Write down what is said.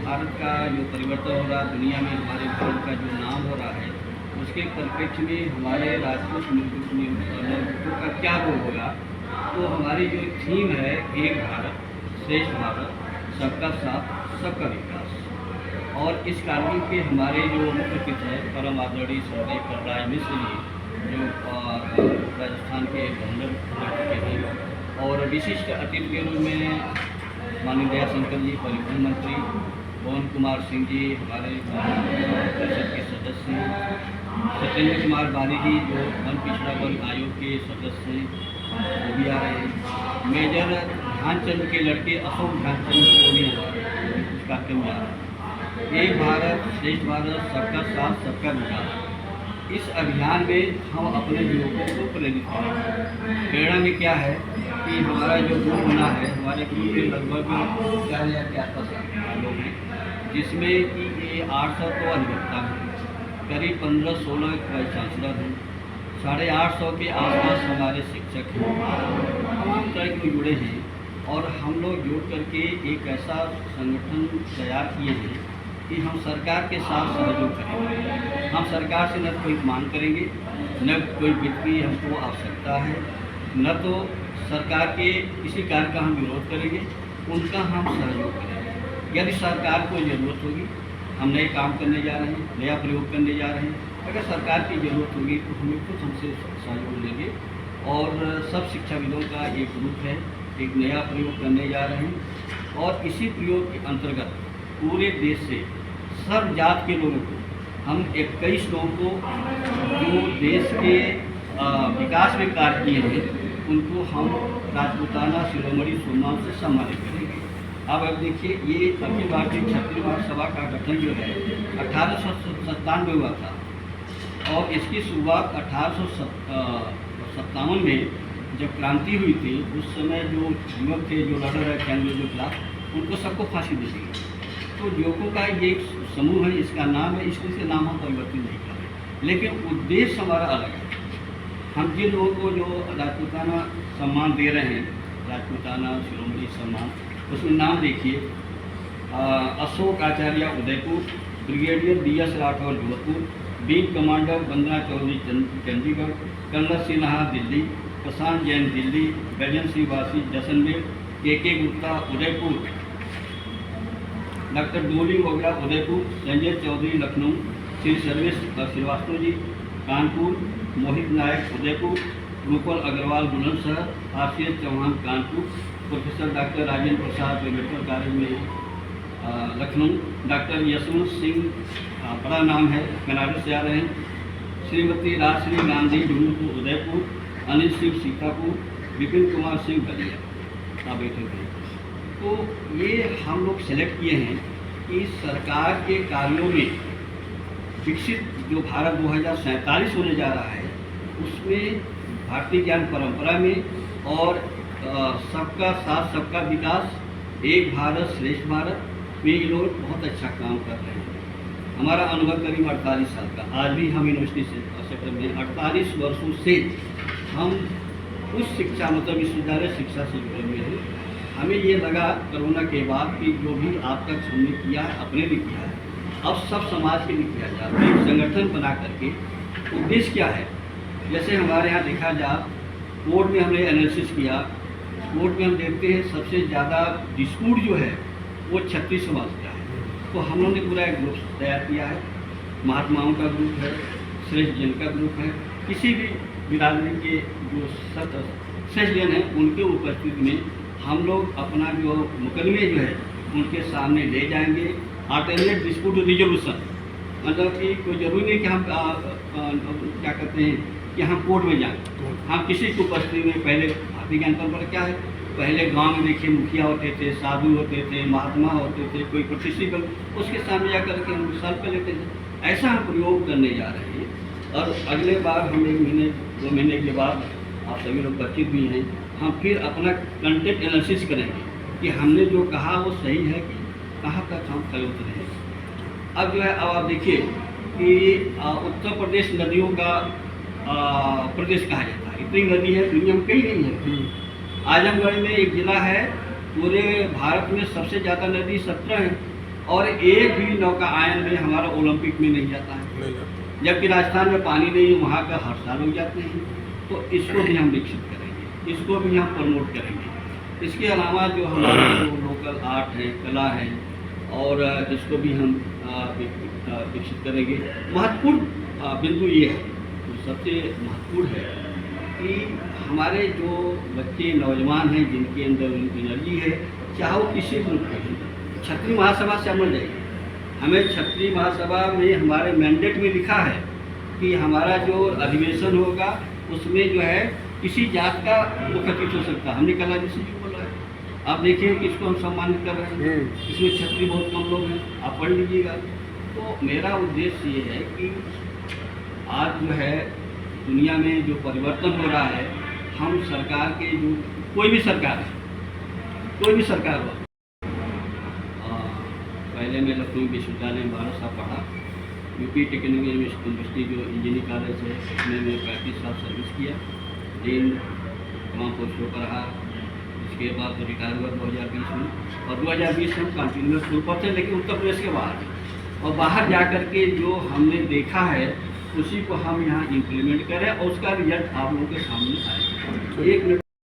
भारत का जो परिवर्तन हो रहा है दुनिया में, हमारे भारत का जो नाम हो रहा है, उसके परिप्रेक्ष्य में हमारे राजपूत नेतृत्व का क्या रोल होगा। तो हमारी जो थीम है, एक भारत श्रेष्ठ भारत, सबका साथ सबका विकास। और इस कार्यक्रम के हमारे जो मुख्य अतिथि हैं परम आदरणीय स्वर्गीय कलराज मिश्र जी, जो राजस्थान के गवर्नर रह चुके हैं, और विशिष्ट अतिथि के रूप में माननीय दयाशंकर जी परिवहन मंत्री, पवन कुमार सिंह जी हमारे परिषद के सदस्य हैं, सत्येंद्र कुमार बाली जी जो वन पिछड़ा वर्ग आयोग के सदस्य हैं, वो भी आ रहे हैं। मेजर ध्यानचंद के लड़के अशोक ध्यानचंद को भी इस कार्यक्रम में आ रहे हैं। एक भारत श्रेष्ठ भारत, सबका साथ सबका विकास, इस अभियान में हम अपने युवकों को प्रेरित करें। प्रेरणा में क्या है कि हमारा जो ग्रुप बना है, हमारे ग्रुप के लगभग 4000 के आसपास लोग हैं, जिसमें कि ये 800 तो अधिवक्ता हैं, करीब 15-16 वाइस चांसलर हैं, 850 के आसपास हमारे शिक्षक हैं, तमाम तरह के जुड़े हैं। और हम लोग जुड़ करके एक ऐसा संगठन तैयार किए हैं कि हम सरकार के साथ सहयोग करेंगे। हम सरकार से न कोई मांग करेंगे, न कोई वित्तीय हमको आवश्यकता है, न तो सरकार के किसी कार्य का हम विरोध करेंगे, उनका हम सहयोग करेंगे। यदि सरकार को ज़रूरत होगी, हम नए काम करने जा रहे हैं, नया प्रयोग करने जा रहे हैं, अगर सरकार की ज़रूरत होगी तो हमें कुछ हमसे सहयोग लेंगे। और सब शिक्षाविदों का एक ग्रुप है, एक नया प्रयोग करने जा रहे हैं, और इसी प्रयोग के अंतर्गत पूरे देश से सब जात के लोगों को, हम 21 लोगों को जो देश के विकास में कार्य किए हैं, उनको हम राजपूताना शिरोमणि सम्मान से सम्मानित करेंगे। अब देखिए, ये अखिल भारतीय क्षत्रिय महासभा का गठन जो है 1897 में हुआ था, और इसकी शुरुआत 1857 में जब क्रांति हुई थी, उस समय जो युवक थे, जो लड़ रहे थे अंग्रेजों के खिलाफ, उनको सबको फांसी दे दी गई। तो युवकों का ये एक समूह है, इसका नाम है, इसलिए नाम हम परिवर्तित नहीं कर रहे, लेकिन उद्देश्य हमारा अलग है। हम जिन लोगों को जो राजपूताना सम्मान दे रहे हैं, राजपूताना शिरोमणि सम्मान, उसमें नाम देखिए, Ashok Acharya Udaipur, brigadier DS Rathore Jodhpur, wing commander Vandana Chaudhary Chandigarh, colonel Sinha Delhi, Prashant Jain Delhi, Gajan Singh वासी Jaisalmer, KK Gupta Udaipur, doctor Doli Vogra Udaipur, Sanjay Chaudhary Lucknow, Shri Sarvesh Srivastava ji Kanpur, Mohit Nayak Udaipur, Rupal Agarwal Bulandshahr, RCS Chauhan Kanpur, professor doctor Rajendra Prasad medical college में लखनऊ, डॉक्टर यशवंत सिंह बड़ा नाम है, बनारस से आ रहे हैं, श्रीमती राजश्री गांधी ढूंढपुर उदयपुर, अनिल सिंह सीतापुर, विपिन कुमार सिंह बलिया बैठे थे। तो ये हम लोग सेलेक्ट किए हैं कि सरकार के कार्यों में विकसित जो भारत 2047 होने जा रहा है, उसमें भारतीय ज्ञान परंपरा में और सबका साथ सबका विकास, एक भारत श्रेष्ठ भारत में ये लोग बहुत अच्छा काम कर रहे हैं। हमारा अनुभव करीब 48 साल का, आज भी हम यूनिवर्सिटी सेक्टर में 48 वर्षों से हम उस शिक्षा मतलब विश्वविद्यालय शिक्षा से जुड़े हुए हैं। हमें ये लगा कोरोना के बाद कि जो भी आप तक हमने किया है, अपने लिए किया है, अब सब समाज के लिए किया जाए। एक संगठन बना करके उद्देश्य क्या है, जैसे हमारे यहाँ देखा जाए, कोर्ट में हमने एनालिसिस किया, कोर्ट में हम देखते हैं सबसे ज़्यादा डिस्प्यूट जो है वो क्षत्रिय समाज का है। तो हम लोगों ने पूरा एक ग्रुप तैयार किया है, महात्माओं का ग्रुप है, श्रेष्ठ जन का ग्रुप है, किसी भी बिरादरी के जो श्रेष्ठ जन हैं उनके उपस्थिति में हम लोग अपना जो मुकदमे जो है उनके सामने ले जाएंगे। अल्टरनेट डिस्प्यूट रिजोल्यूशन, मतलब कि कोई जरूरी नहीं कि हम क्या कहते हैं कि हम कोर्ट में जाएं, हम किसी की उपस्थिति में, पहले भारतीय ज्ञान परंपरा क्या है, पहले गांव में देखिए मुखिया होते थे, साधु होते थे, महात्मा होते थे, कोई प्रतिष्ठित, उसके सामने जाकर के हम सल्फ कर लेते थे। ऐसा हम प्रयोग करने जा रहे हैं। और अगले बार हम 1 महीने 2 महीने के बाद, आप सभी लोग परिचित भी हैं, हम फिर अपना कंटेंट एनालिसिस करेंगे कि हमने जो कहा वो सही है कि कहाँ तक हम खड़े उतरे हैं। अब जो है, अब आप देखिए कि उत्तर प्रदेश नदियों का प्रदेश कहा जाता है। इतनी नदी है, दुनिया में कहीं नहीं है। आजमगढ़ में एक ज़िला है, पूरे भारत में सबसे ज़्यादा नदी 17 है, और एक भी नौकायन में हमारा ओलंपिक में नहीं जाता है, जबकि राजस्थान में पानी नहीं है, वहाँ का हर साल हो जाते हैं। तो इसको भी हम विकसित करेंगे, इसको भी हम प्रमोट करेंगे। इसके अलावा जो हमारा जो लोकल आर्ट है, कला है, और इसको भी हम विकसित करेंगे। महत्वपूर्ण बिंदु ये है, जो सबसे महत्वपूर्ण है कि हमारे जो बच्चे नौजवान हैं जिनके अंदर एनर्जी है, चाहे वो किसी ग्रुप के हैं, क्षत्रिय महासभा से अमल जाइए। हमें क्षत्रिय महासभा में हमारे मैंडेट में लिखा है कि हमारा जो अधिवेशन होगा उसमें जो है किसी जात का मुख्य अतिथि हो सकता है। हमने कला जी से बोला है, आप देखिए किसको हम सम्मानित कर रहे हैं, इसमें क्षत्रिय बहुत कम लोग हैं, आप पढ़ लीजिएगा। तो मेरा उद्देश्य ये है कि आज जो है दुनिया में जो परिवर्तन हो रहा है, हम सरकार के जो कोई भी सरकार हो, पहले मैं लखनऊ विश्वविद्यालय में 12 साल पढ़ा, यूपी टेक्निकल यूनिवर्सिटी जो इंजीनियरिंग कॉलेज है उसमें मैं 35 साल सर्विस किया, डीन तमाम पोस्टों पर रहा। इसके बाद तो रिटायर हुआ 2020 में, और 2020 से हम कंटिन्यूस रूप पर थे, लेकिन उत्तर प्रदेश के बाहर। और बाहर जा कर के जो हमने देखा है उसी को हम यहाँ इम्प्लीमेंट करें और उसका रिजल्ट आप लोगों के सामने आए। एक मिनट